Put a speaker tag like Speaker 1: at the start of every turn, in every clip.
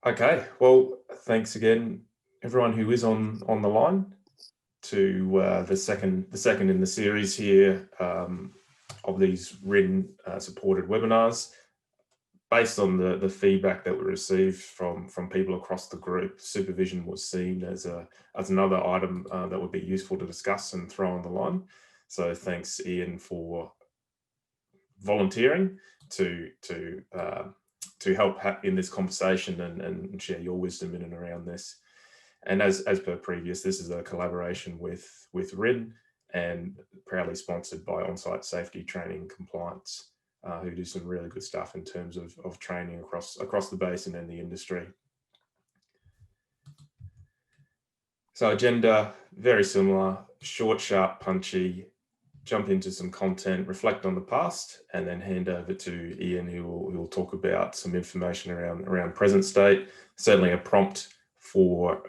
Speaker 1: Okay, well, thanks again, everyone who is on the line to the second in the series here of these written supported webinars. Based on the feedback that we received from people across the group, supervision was seen as another item that would be useful to discuss and throw on the line. So thanks, Ian, for volunteering to help in this conversation and share your wisdom in and around this. And as per previous, this is a collaboration with RIN and proudly sponsored by On-Site Safety Training Compliance, who do some really good stuff in terms of training across the basin and the industry. So agenda, very similar, short, sharp, punchy, jump into some content, reflect on the past, and then hand over to Ian, who will talk about some information around present state. Certainly a prompt for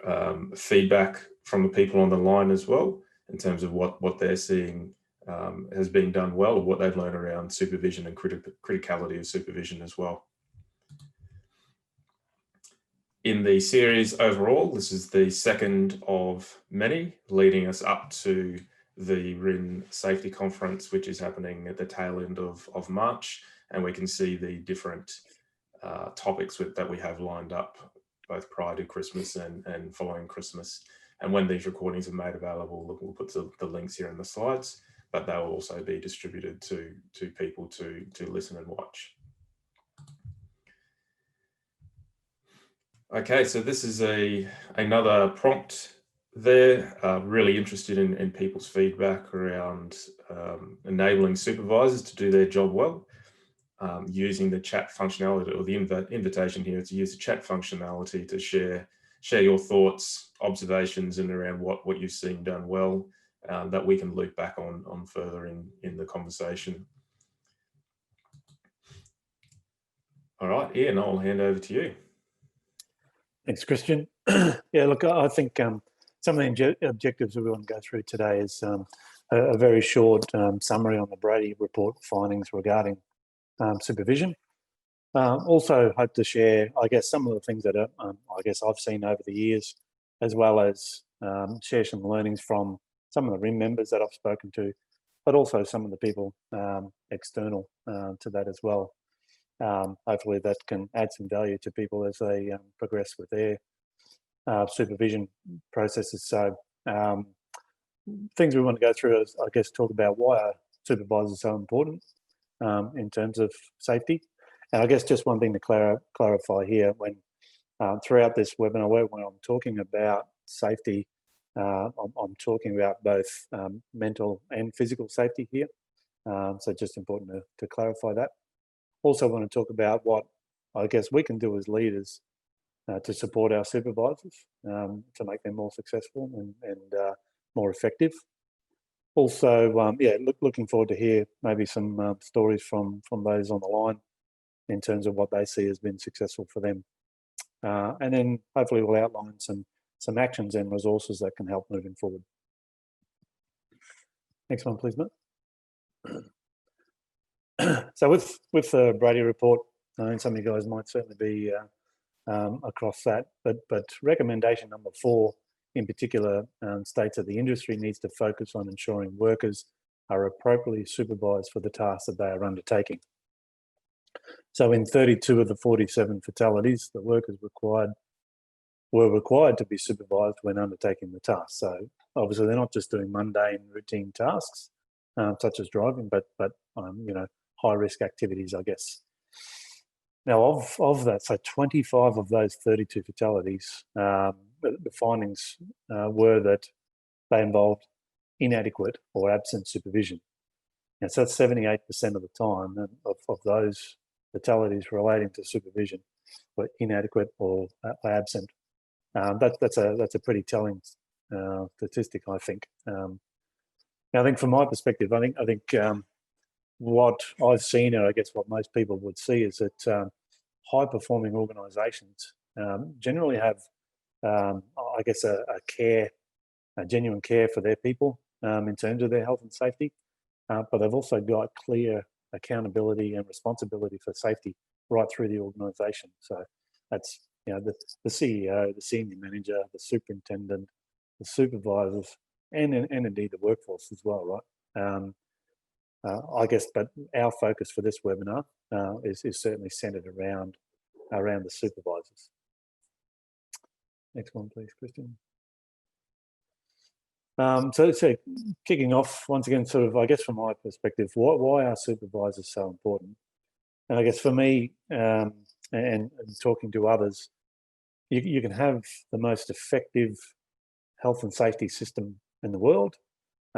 Speaker 1: feedback from the people on the line as well, in terms of what they're seeing has been done well, or what they've learned around supervision and criticality of supervision as well. In the series overall, this is the second of many, leading us up to the RIN Safety Conference, which is happening at the tail end of March. And we can see the different topics that we have lined up, both prior to Christmas and following Christmas. And when these recordings are made available, we'll put the links here in the slides, but they will also be distributed to people to listen and watch. Okay, so this is another prompt there. Really interested in people's feedback around enabling supervisors to do their job well, using the chat functionality, or the invitation here to use the chat functionality to share your thoughts, observations, and around what you've seen done well, that we can loop back on further in the conversation. All right, Ian, I'll hand over to you.
Speaker 2: Thanks, Christian. Yeah, look, I think some of the objectives that we want to go through today is a very short summary on the Brady report findings regarding supervision. Also hope to share, I guess, some of the things that I guess I've seen over the years, as well as share some learnings from some of the RIM members that I've spoken to, but also some of the people external to that as well. Hopefully that can add some value to people as they progress with their supervision processes. So things we want to go through is, I guess, talk about why are supervisors so important in terms of safety. And I guess just one thing to clarify here, when throughout this webinar, when I'm talking about safety, I'm talking about both mental and physical safety here. So just important to clarify that. Also want to talk about what I guess we can do as leaders to support our supervisors, to make them more successful and more effective. Also, yeah, looking forward to hear maybe some stories from those on the line in terms of what they see has been successful for them. And then hopefully we'll outline some actions and resources that can help moving forward. Next one, please, Matt. So with the Brady report, and some of you guys might certainly be across that, but recommendation number 4 in particular states that the industry needs to focus on ensuring workers are appropriately supervised for the tasks that they are undertaking. So in 32 of the 47 fatalities, the workers were required to be supervised when undertaking the task. So obviously they're not just doing mundane routine tasks such as driving, but you know, high risk activities, I guess. Now of that, so 25 of those 32 fatalities, the findings were that they involved inadequate or absent supervision. And so that's 78% of the time of those fatalities relating to supervision were inadequate or absent. That's a pretty telling statistic, I think. Now, I think from my perspective, I think what I've seen, and I guess what most people would see, is that high-performing organisations generally have, I guess, a genuine care for their people in terms of their health and safety, but they've also got clear accountability and responsibility for safety right through the organisation. So that's the CEO, the senior manager, the superintendent, the supervisors, and indeed the workforce as well, right? I guess, but our focus for this webinar is certainly centered around the supervisors. Next one, please, Christian. So kicking off once again, sort of, I guess from my perspective, why are supervisors so important? And I guess for me, and talking to others, you can have the most effective health and safety system in the world.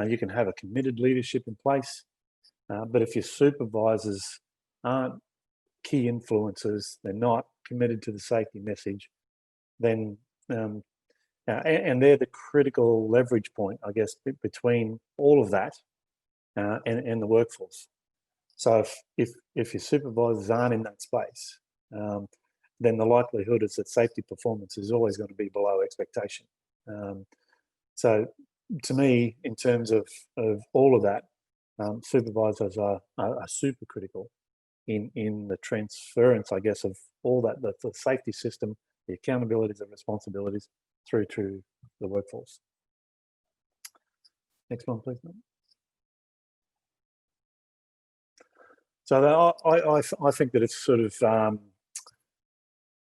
Speaker 2: You can have a committed leadership in place, but if your supervisors aren't key influencers, they're not committed to the safety message, then and they're the critical leverage point, I guess, between all of that and the workforce. So if your supervisors aren't in that space, then the likelihood is that safety performance is always going to be below expectation. So to me, in terms of all of that, supervisors are super critical in the transference, I guess, of all that, the safety system, the accountabilities and responsibilities through to the workforce. Next one, please, mate. So I think that it's sort of, I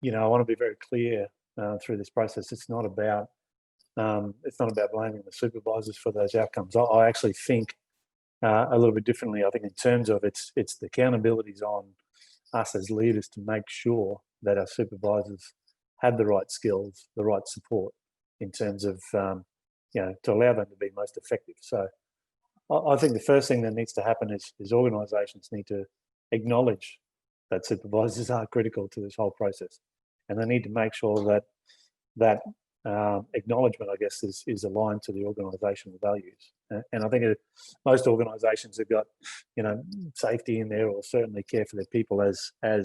Speaker 2: want to be very clear through this process. It's not about blaming the supervisors for those outcomes. I actually think a little bit differently. I think in terms of it's the accountabilities on us as leaders to make sure that our supervisors have the right skills, the right support in terms of, to allow them to be most effective. So I think the first thing that needs to happen is organisations need to acknowledge that supervisors are critical to this whole process, and they need to make sure that acknowledgement, I guess, is aligned to the organisational values. And I think most organisations have got, safety in there, or certainly care for their people as an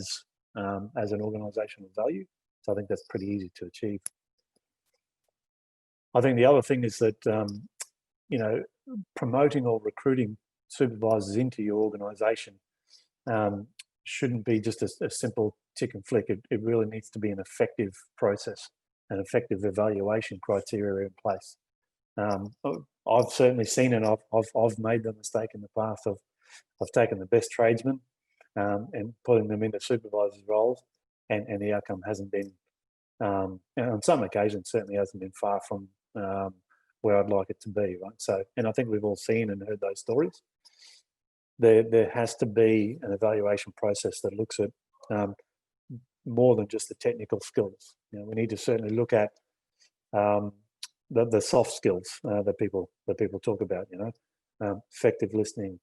Speaker 2: organisational value. So I think that's pretty easy to achieve. I think the other thing is that, promoting or recruiting supervisors into your organisation shouldn't be just a simple tick and flick. It really needs to be an effective process, an effective evaluation criteria in place. I've certainly seen, and I've made the mistake in the past of I've taken the best tradesmen and putting them into supervisors roles, and the outcome hasn't been, and on some occasions certainly hasn't been far from where I'd like it to be, right? So, and I think we've all seen and heard those stories. There has to be an evaluation process that looks at more than just the technical skills. We need to certainly look at the soft skills that people talk about. Effective listening,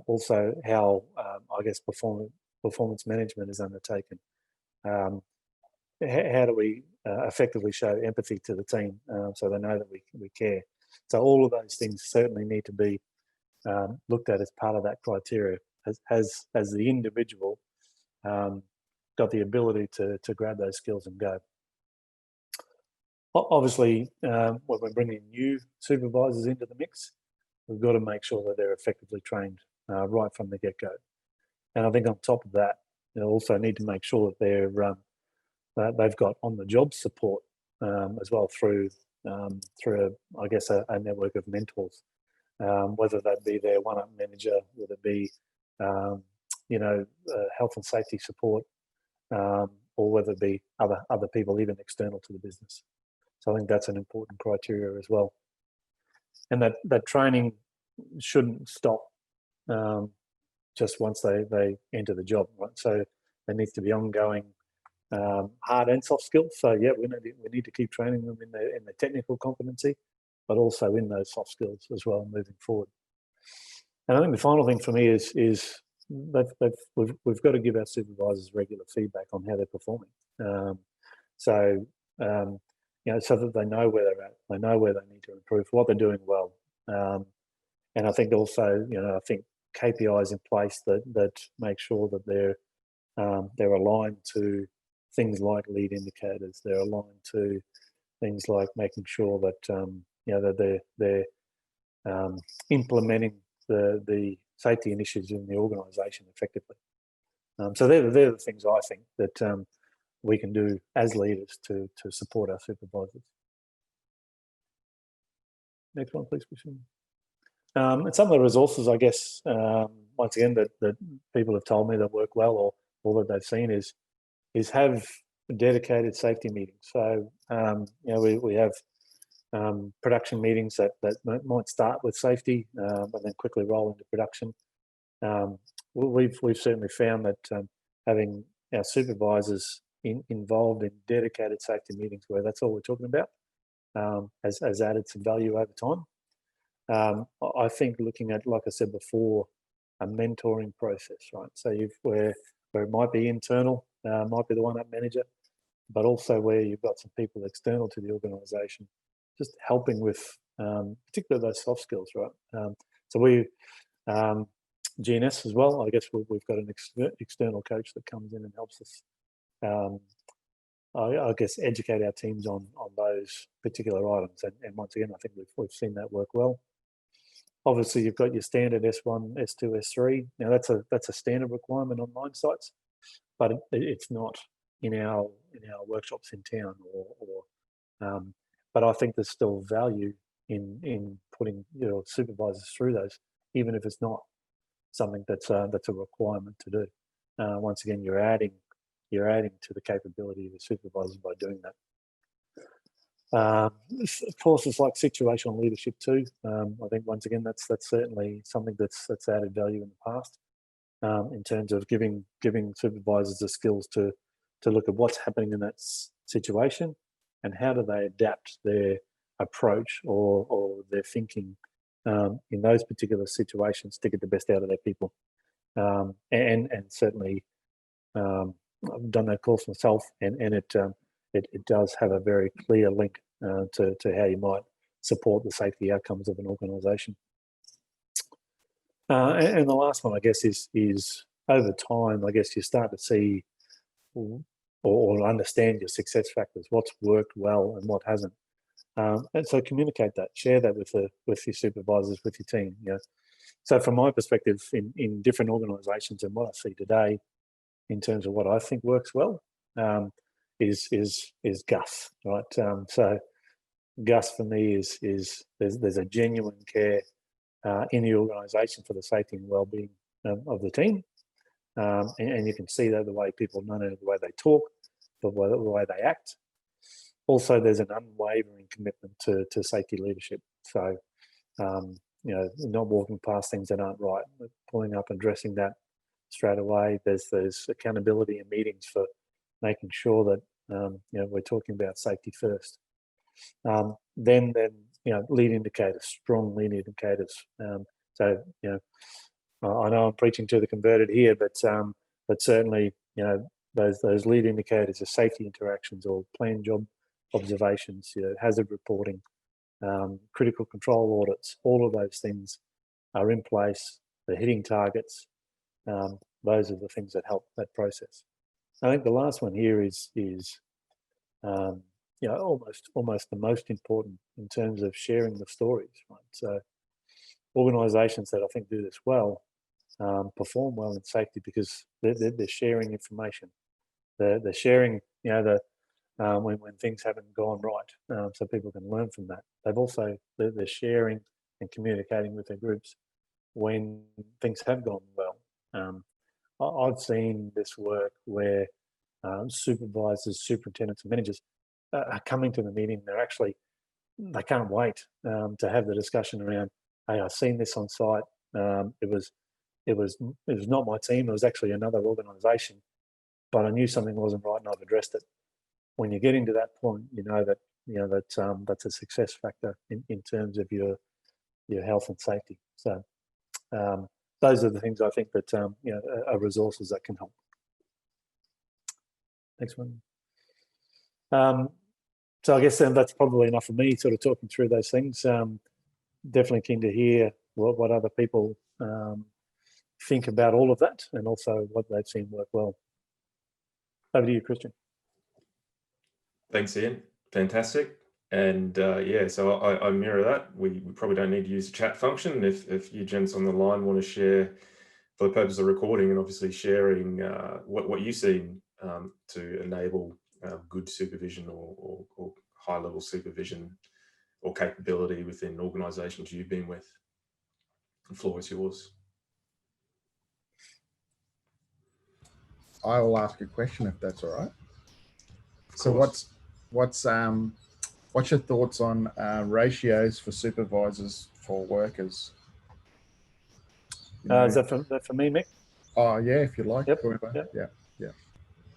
Speaker 2: also how I guess performance management is undertaken. How do we effectively show empathy to the team so they know that we care? So all of those things certainly need to be looked at as part of that criteria. Has the individual got the ability to grab those skills and go? Obviously, when we're bringing new supervisors into the mix, we've got to make sure that they're effectively trained right from the get-go. And I think on top of that, they also need to make sure that they've got on-the-job support as well through I guess a network of mentors, whether that be their one-up manager, whether it be health and safety support, or whether it be other people even external to the business. So I think that's an important criteria as well. And that training shouldn't stop just once they enter the job, right? So there needs to be ongoing hard and soft skills. So yeah, we need to keep training them in the technical competency, but also in those soft skills as well moving forward. And I think the final thing for me is we've got to give our supervisors regular feedback on how they're performing. So that they know where they're at, they know where they need to improve, what they're doing well. And I think also, I think KPIs in place that make sure that they're aligned to things like lead indicators. They're aligned to things like making sure that that they're implementing the safety initiatives in the organisation effectively. So they're the things I think that we can do as leaders to support our supervisors. Next one, please, Christian. And some of the resources, I guess, once again, that people have told me that work well, or all that they've seen is have dedicated safety meetings. So we have production meetings that might start with safety, but then quickly roll into production. We've certainly found that having our supervisors involved in dedicated safety meetings where that's all we're talking about has added some value over time. I think looking at, like I said before, a mentoring process, right? So where it might be internal, might be the one-up manager, but also where you've got some people external to the organisation, just helping with particularly those soft skills, right? So we WH&S as well. I guess we've got an external coach that comes in and helps us. I guess educate our teams on those particular items, and once again, I think we've seen that work well. Obviously, you've got your standard S1, S2, S3. Now that's a standard requirement on mine sites, but it's not in our workshops in town. But I think there's still value in putting your supervisors through those, even if it's not something that's a requirement to do. Once again, you're adding to the capability of the supervisors by doing that. Of course, it's like situational leadership too. I think once again that's certainly something that's added value in the past, in terms of giving supervisors the skills to look at what's happening in that situation and how do they adapt their approach or their thinking in those particular situations to get the best out of their people. And certainly I've done that course myself, and it does have a very clear link to how you might support the safety outcomes of an organisation. And the last one, I guess, is over time, I guess you start to see or understand your success factors, what's worked well and what hasn't. And so communicate that, share that with your supervisors, with your team. So from my perspective, in different organisations and what I see today, in terms of what I think works well, is GUS, right? So GUS for me is there's a genuine care in the organisation for the safety and well-being of the team, and you can see that the way people, not only the way they talk, but the way they act. Also, there's an unwavering commitment to safety leadership. So, not walking past things that aren't right, but pulling up and addressing that straight away. There's accountability and meetings for making sure that we're talking about safety first. Then lead indicators, strong lead indicators. So I know I'm preaching to the converted here, but certainly those lead indicators of safety interactions or planned job observations, hazard reporting, critical control audits, all of those things are in place. They're hitting targets. Those are the things that help that process. I think the last one here is almost the most important in terms of sharing the stories, right? So organisations that I think do this well perform well in safety because they're sharing information. They're sharing, when things haven't gone right, so people can learn from that. They're sharing and communicating with their groups when things have gone well. I've seen this work where supervisors, superintendents, and managers are coming to the meeting. They can't wait to have the discussion around, hey, I've seen this on site. It was not my team. It was actually another organisation, but I knew something wasn't right and I've addressed it. When you're getting to that point, that's a success factor in terms of your health and safety. So those are the things I think that are resources that can help. Next one. So I guess that's probably enough for me, sort of talking through those things. Definitely keen to hear what other people think about all of that, and also what they've seen work well. Over to you, Christian.
Speaker 1: Thanks, Ian. Fantastic. And so I mirror that. We probably don't need to use the chat function. If you gents on the line want to share for the purpose of recording and obviously sharing what you've seen to enable good supervision or high-level supervision or capability within organisations you've been with? The floor is yours.
Speaker 3: I will ask a question if that's all right. So what's your thoughts on ratios for supervisors for workers?
Speaker 2: Is that for me, Mick?
Speaker 3: Oh yeah, if you like.
Speaker 2: Yep.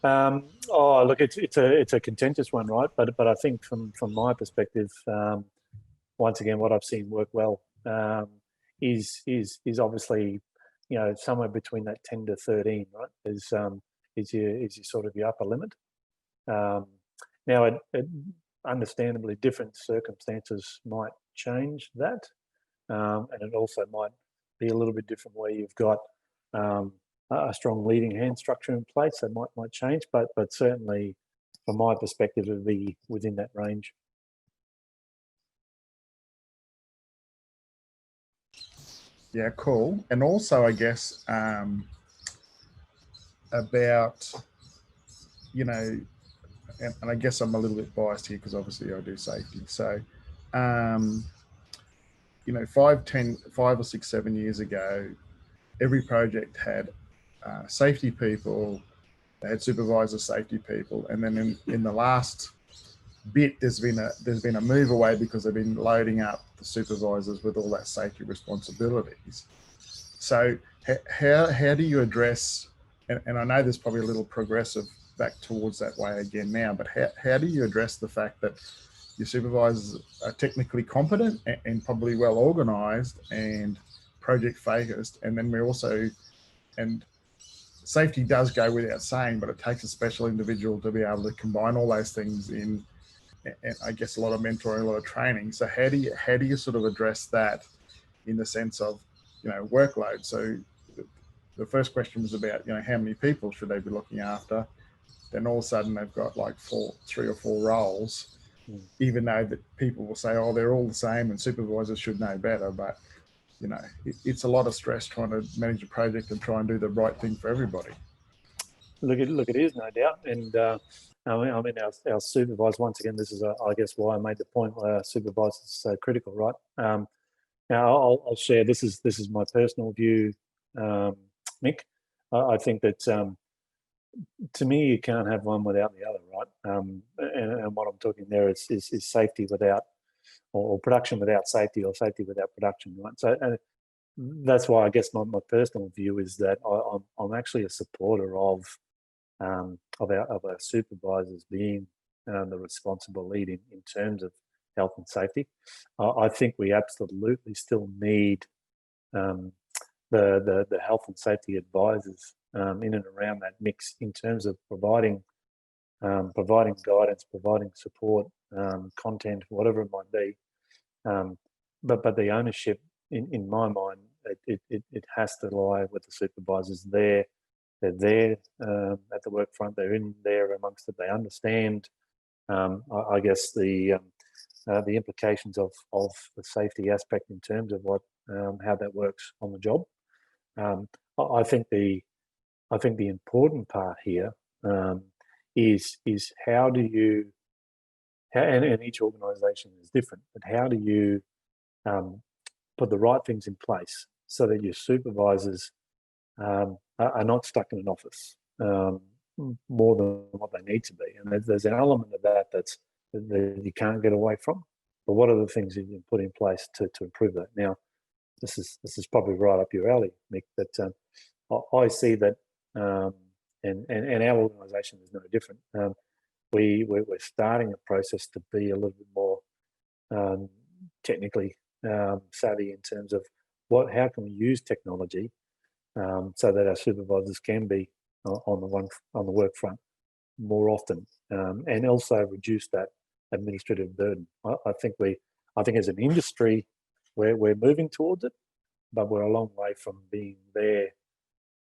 Speaker 3: Yeah.
Speaker 2: Oh, look, it's a contentious one, right? But I think from my perspective, once again, what I've seen work well is obviously, you know, somewhere between that 10 to 13, right? Is your sort of your upper limit. Now, understandably, different circumstances might change that, and it also might be a little bit different where you've got a strong leading hand structure in place. That might change, but certainly, from my perspective, it would be within that range.
Speaker 3: Yeah, cool. And also, I guess about, you know, and I guess I'm a little bit biased here because obviously I do safety. So, you know, 5 or 6, 7 years ago, every project had safety people, they had supervisor safety people, and then in the last bit, there's been a move away because they've been loading up the supervisors with all that safety responsibilities. So how do you address, and I know there's probably a little progressive back towards that way again now, but how do you address the fact that your supervisors are technically competent and probably well organized and project focused, and then we also, and safety does go without saying, but it takes a special individual to be able to combine all those things in, and I guess a lot of mentoring, a lot of training. So how do you sort of address that in the sense of, you know, workload? So the first question was about, you know, how many people should they be looking after? Then all of a sudden they've got like 3 or 4 roles, even though that people will say, oh, they're all the same and supervisors should know better. But, you know, it's a lot of stress trying to manage a project and try and do the right thing for everybody.
Speaker 2: Look, it is, no doubt. And I mean, our supervisors, once again, this is, I guess, why I made the point where supervisors are so critical, right? Now, I'll share, this is my personal view, Mick. I think that, to me, you can't have one without the other, right? And what I'm talking there is safety without, or production without safety, or safety without production, right? So that's why I guess my personal view is that I'm actually a supporter of our supervisors being the responsible lead in terms of health and safety. I think we absolutely still need the health and safety advisors in and around that mix in terms of providing guidance, providing support, content, whatever it might be. But the ownership, in my mind, it has to lie with the supervisors. They're there at the work front. They're in there amongst it. They understand, I guess, the implications of the safety aspect in terms of how that works on the job. I think the important part here is how do you, and each organisation is different, but how do you put the right things in place so that your supervisors are not stuck in an office more than what they need to be. And there's an element of that that you can't get away from. But what are the things that you can put in place to improve that? Now, this is probably right up your alley, Mick. That I see that, and our organisation is no different. We're starting a process to be a little bit more technically savvy in terms of how can we use technology so that our supervisors can be on the work front more often, and also reduce that administrative burden. I think as an industry, we're moving towards it, but we're a long way from being there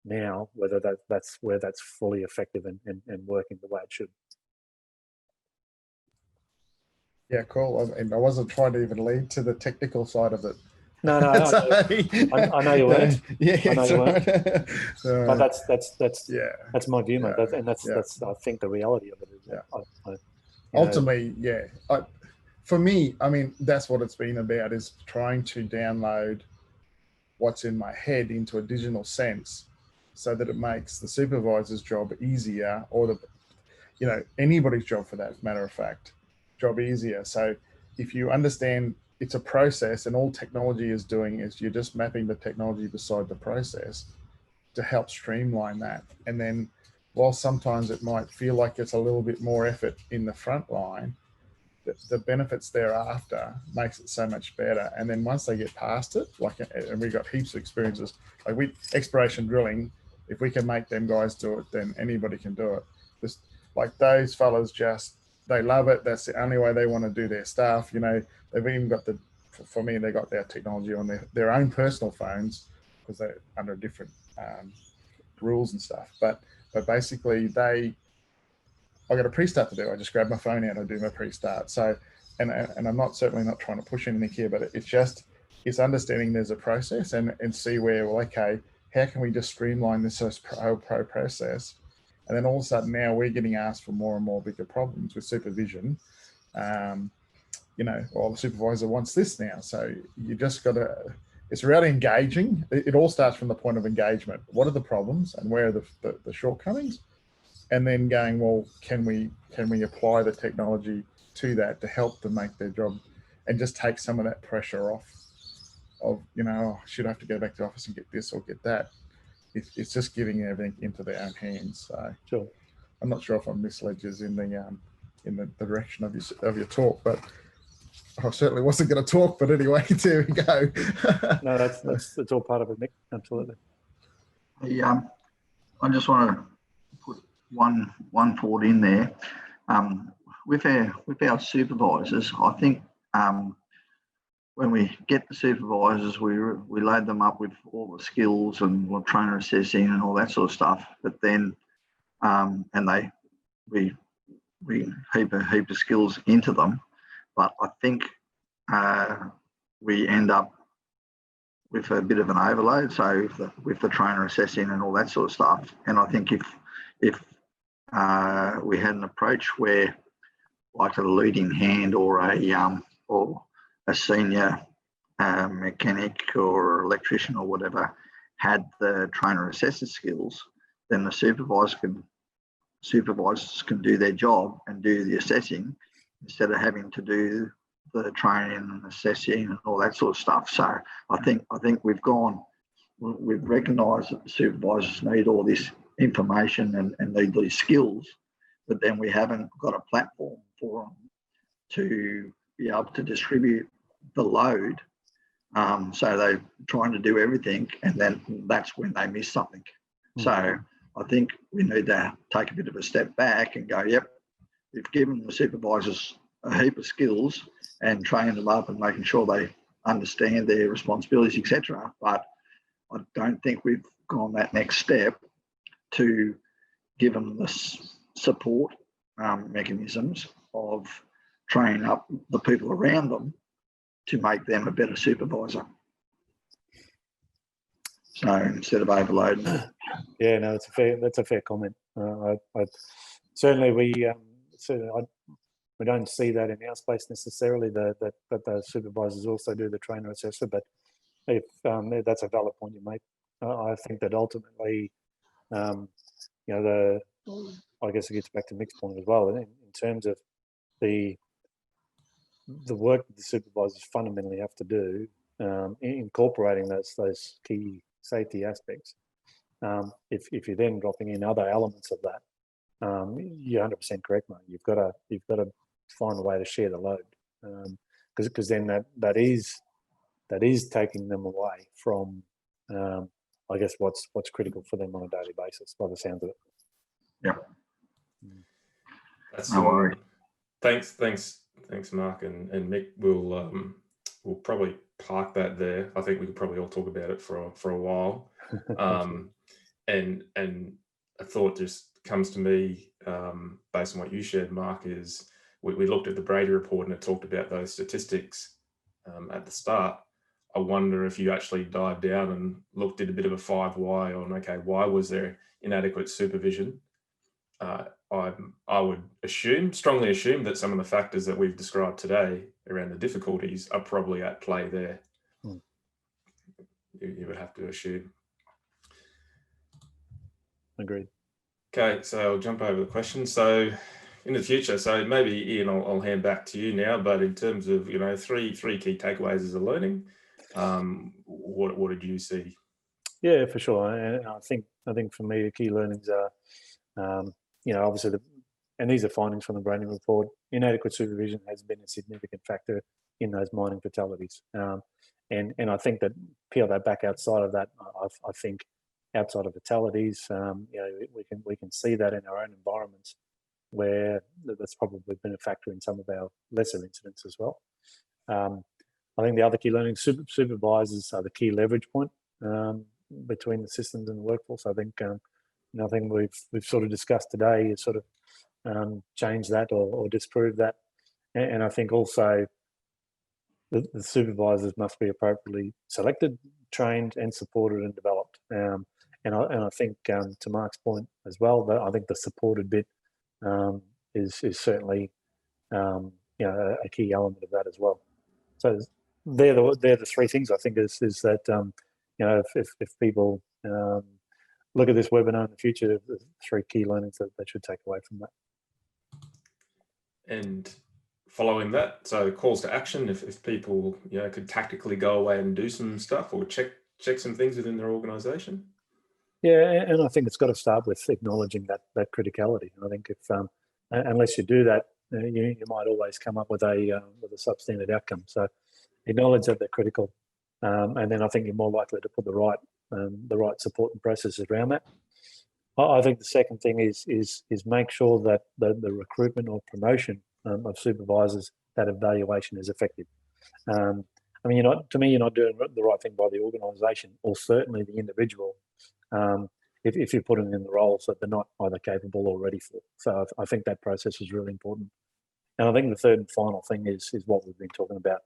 Speaker 2: now. Whether that's fully effective and working the way it should.
Speaker 3: Yeah, cool. And I wasn't trying to even lead to the technical side of it.
Speaker 2: No, I know you weren't.
Speaker 3: Yeah,
Speaker 2: I know you weren't.
Speaker 3: so,
Speaker 2: But that's
Speaker 3: yeah.
Speaker 2: my view, mate.
Speaker 3: Yeah,
Speaker 2: That's I think the reality of it is.
Speaker 3: Yeah.
Speaker 2: You know,
Speaker 3: Ultimately, yeah. For me, I mean, that's what it's been about, is trying to download what's in my head into a digital sense so that it makes the supervisor's job easier, or anybody's job for that matter of fact, job easier. So if you understand it's a process and all technology is doing is you're just mapping the technology beside the process to help streamline that. And then while sometimes it might feel like it's a little bit more effort in the front line, the benefits thereafter makes it so much better. And then once they get past it, and we've got heaps of experiences, like exploration drilling, if we can make them guys do it, then anybody can do it. Just like those fellas, they love it. That's the only way they want to do their stuff. They've even got for me, they got their technology on their own personal phones because they're under different rules and stuff. But basically I got a pre-start to do. I just grab my phone out and do my pre-start. So, and I'm certainly not trying to push anything here, but it's understanding there's a process and see where, well, okay, how can we just streamline this pro process? And then all of a sudden now we're getting asked for more and more bigger problems with supervision. Well, the supervisor wants this now. So you just got to, it's really engaging. It all starts from the point of engagement. What are the problems and where are the shortcomings? And then going, well, can we apply the technology to that to help them make their job and just take some of that pressure off of, should I have to go back to the office and get this or get that? It's just giving everything into their own hands. So
Speaker 2: sure.
Speaker 3: I'm not sure if I'm misled you in the direction of your talk, but I certainly wasn't going to talk. But anyway, there we go.
Speaker 2: No, that's all part of it, Mick. Absolutely.
Speaker 4: I just want to put one thought in there. With our supervisors, I think when we get the supervisors, we load them up with all the skills and we'll trainer assessing and all that sort of stuff. But then, we heap of skills into them. But I think we end up with a bit of an overload. So with the trainer assessing and all that sort of stuff. And I think if we had an approach where, like a leading hand or a senior mechanic or electrician or whatever had the trainer assessor skills, then the supervisors can do their job and do the assessing instead of having to do the training and assessing and all that sort of stuff. So I think we've recognised that the supervisors need all this information and need these skills, but then we haven't got a platform for them to be able to distribute the load. So they're trying to do everything, and then that's when they miss something. Mm-hmm. So I think we need to take a bit of a step back and go, yep, we've given the supervisors a heap of skills and trained them up and making sure they understand their responsibilities, etc. But I don't think we've gone that next step to give them the support mechanisms of training up the people around them to make them a better supervisor. So instead of overloading.
Speaker 2: Yeah, no, that's a fair comment. Certainly we don't see that in our space necessarily. That the supervisors also do the trainer assessor, but if that's a valid point you make. I think that ultimately, I guess it gets back to Mick's point as well. In terms of the work that the supervisors fundamentally have to do, incorporating those key safety aspects. If you're then dropping in other elements of that, you're 100% correct, mate. You've got to find a way to share the load, because then that is taking them away from, I guess, what's critical for them on a daily basis, by the sounds of it.
Speaker 4: Yeah.
Speaker 1: That's no worry. Thanks, Mark and Mick. We'll probably park that there. I think we could probably all talk about it for a while. And a thought just comes to me based on what you shared, Mark, is we looked at the Brady report and it talked about those statistics at the start. I wonder if you actually dive down and looked at a bit of a 5 why on, okay, why was there inadequate supervision? I would strongly assume that some of the factors that we've described today around the difficulties are probably at play there. You would have to assume.
Speaker 2: Agreed.
Speaker 1: Okay, so I'll jump over the question. So in the future, so maybe Ian, I'll hand back to you now, but in terms of, three key takeaways as a learning, what did you see?
Speaker 2: Yeah, for sure. And I think for me, the key learnings are, obviously, and these are findings from the Branding report. Inadequate supervision has been a significant factor in those mining fatalities, and I think that peel that back outside of that, I think outside of fatalities, we can see that in our own environments where that's probably been a factor in some of our lesser incidents as well. I think the other key learning, supervisors are the key leverage point between the systems and the workforce. I think nothing we've sort of discussed today is sort of change that or disprove that. And I think also the supervisors must be appropriately selected, trained, and supported and developed. And I think to Mark's point as well, that I think the supported bit is certainly a key element of that as well. So they're the three things I think is that if people look at this webinar in the future, the three key learnings that they should take away from that.
Speaker 1: And following that, so calls to action, if people could tactically go away and do some stuff or check some things within their organisation.
Speaker 2: Yeah, and I think it's got to start with acknowledging that criticality. I think if unless you do that, you might always come up with a substandard outcome. So acknowledge that they're critical, and then I think you're more likely to put the right support and processes around that. I think the second thing is make sure that the recruitment or promotion of supervisors, that evaluation is effective. I mean, you're not doing the right thing by the organisation or certainly the individual if you're putting in the roles that they're not either capable or ready for. So I think that process is really important. And I think the third and final thing is what we've been talking about.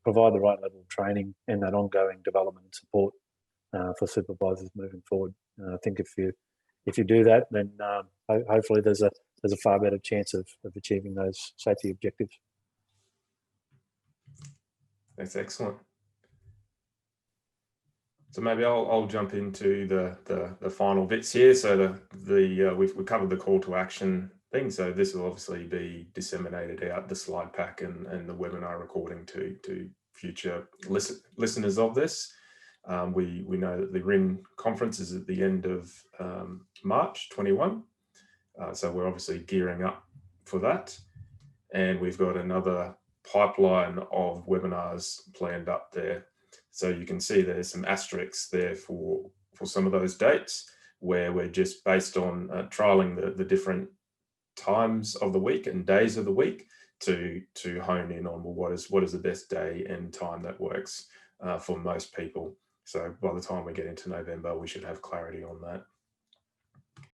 Speaker 2: Provide the right level of training and that ongoing development and support for supervisors moving forward. I think if you do that, then hopefully there's a far better chance of achieving those safety objectives.
Speaker 1: That's excellent. So maybe I'll jump into the final bits here. So we've covered the call to action thing. So this will obviously be disseminated out, the slide pack and the webinar recording to future listeners of this. We know that the RIN conference is at the end of March 21. So we're obviously gearing up for that. And we've got another pipeline of webinars planned up there. So you can see there's some asterisks there for some of those dates where we're just based on trialing the different times of the week and days of the week to hone in on, well, what is the best day and time that works for most people. So by the time we get into November, we should have clarity on that.